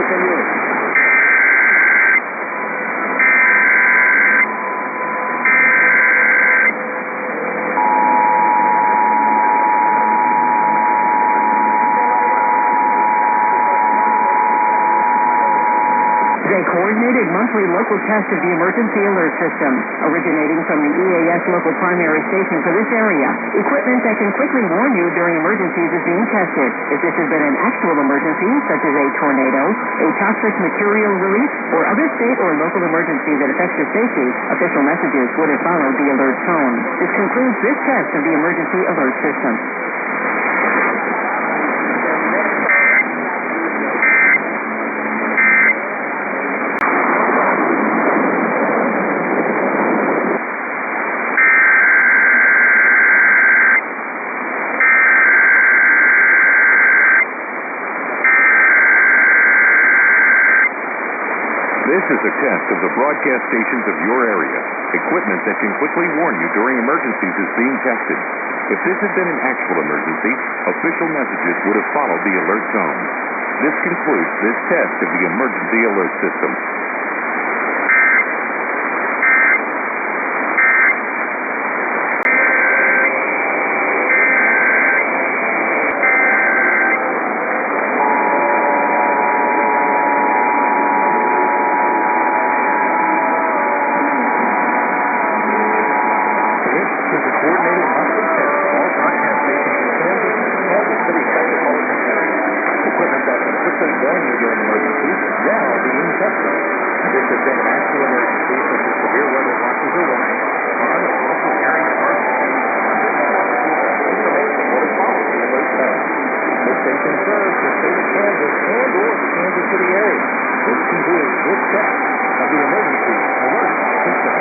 continue. A coordinated monthly local test of the emergency alert system, originating from the EAS local primary station for this area. Equipment that can quickly warn you during emergencies is being tested. If this has been an actual emergency, such as a tornado, a toxic material release, or other state or local emergency that affects your safety, official messages would have followed the alert tone. This concludes this test of the emergency alert system. This is a test of the broadcast stations of your area. Equipment that can quickly warn you during emergencies is being tested. If this had been an actual emergency, official messages would have followed the alert tone. This concludes this test of the emergency alert system. Is a coordinated monthly test of all broadcast stations in Kansas and the Kansas City metropolitan area. Equipment that can quickly warn you during emergencies is now being tested. This has been an actual emergency, such as severe weather watches or warnings, or other local area emergencies. Information will have followed the alert tone. This station serves the state of Kansas and or the Kansas City area. This concludes this test of the emergency alert system.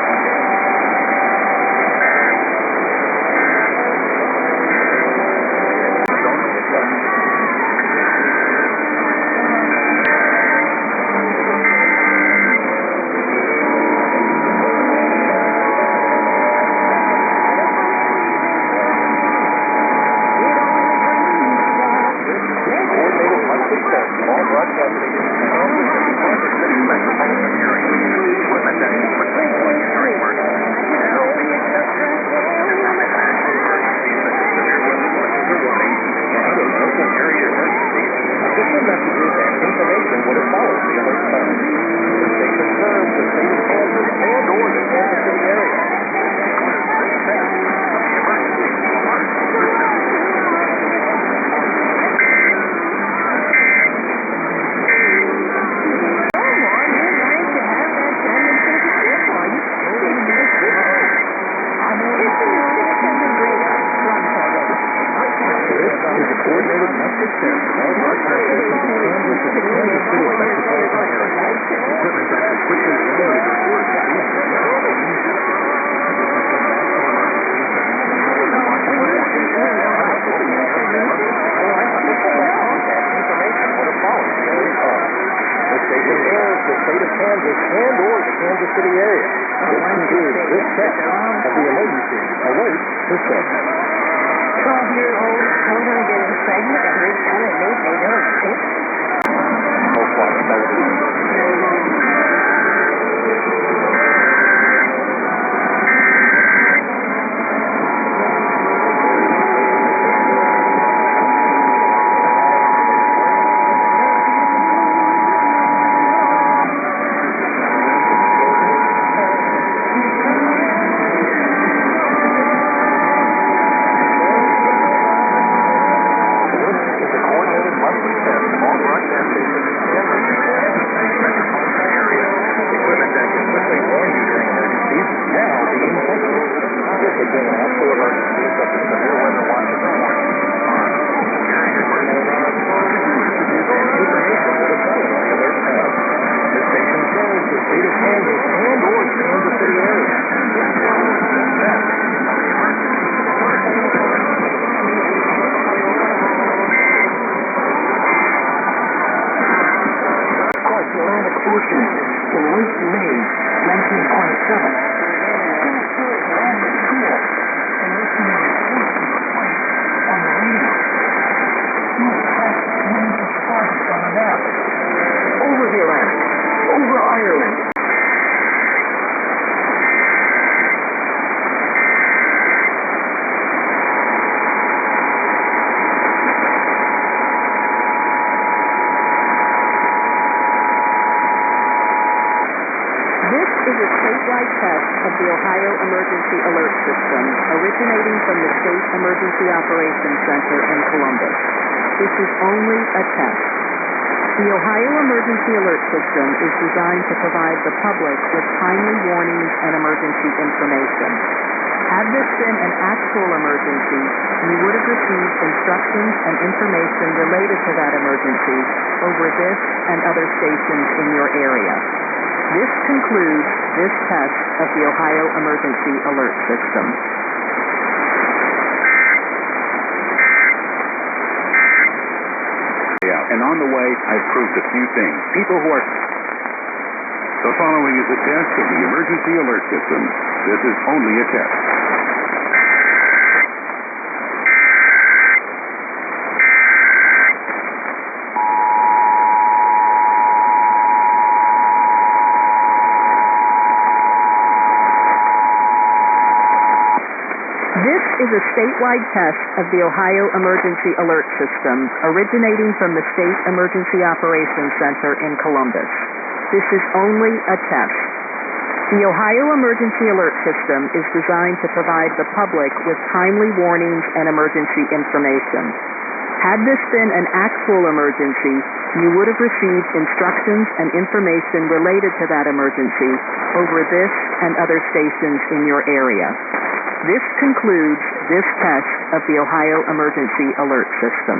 All broadcast stations in Kansas and the Kansas City metropolitan area. Equipment that can quickly warn you during emergencies is now being tested. This has been an actual emergency, such as severe weather watches or warnings, or other local area emergencies. Official messages and information would have followed the alert tone. The station serves the state of Kansas and or the Kansas City area. This concludes this test of the emergency alert system. Is a coordinated monthly test of all broadcast stations in Kansas and the Kansas City metropolitan area. Equipment that can quickly warn you during emergencies is now being tested. This has been an actual emergency, such as severe weather watches or warnings, or other local area emergencies. Official messages and information would have followed the alert tone. This station serves the state of Kansas and or the Kansas City area. This concludes this test of the emergency alert system. 12-year-old children getting pregnant and reach out and they don't fit. In late May 1927, over Ireland. Over Ireland. This is a statewide test of the Ohio Emergency Alert System, originating from the State Emergency Operations Center in Columbus. This is only a test. The Ohio Emergency Alert System is designed to provide the public with timely warnings and emergency information. Had this been an actual emergency, you would have received instructions and information related to that emergency over this and other stations in your area. This concludes this test of the Ohio Emergency Alert System. And on the way, I've proved a few things. People who are... The following is a test of the Emergency Alert System. This is only a test. This is a statewide test of the Ohio Emergency Alert System, originating from the State Emergency Operations Center in Columbus. This is only a test. The Ohio Emergency Alert System is designed to provide the public with timely warnings and emergency information. Had this been an actual emergency, you would have received instructions and information related to that emergency over this and other stations in your area. This concludes this test of the Ohio Emergency Alert System.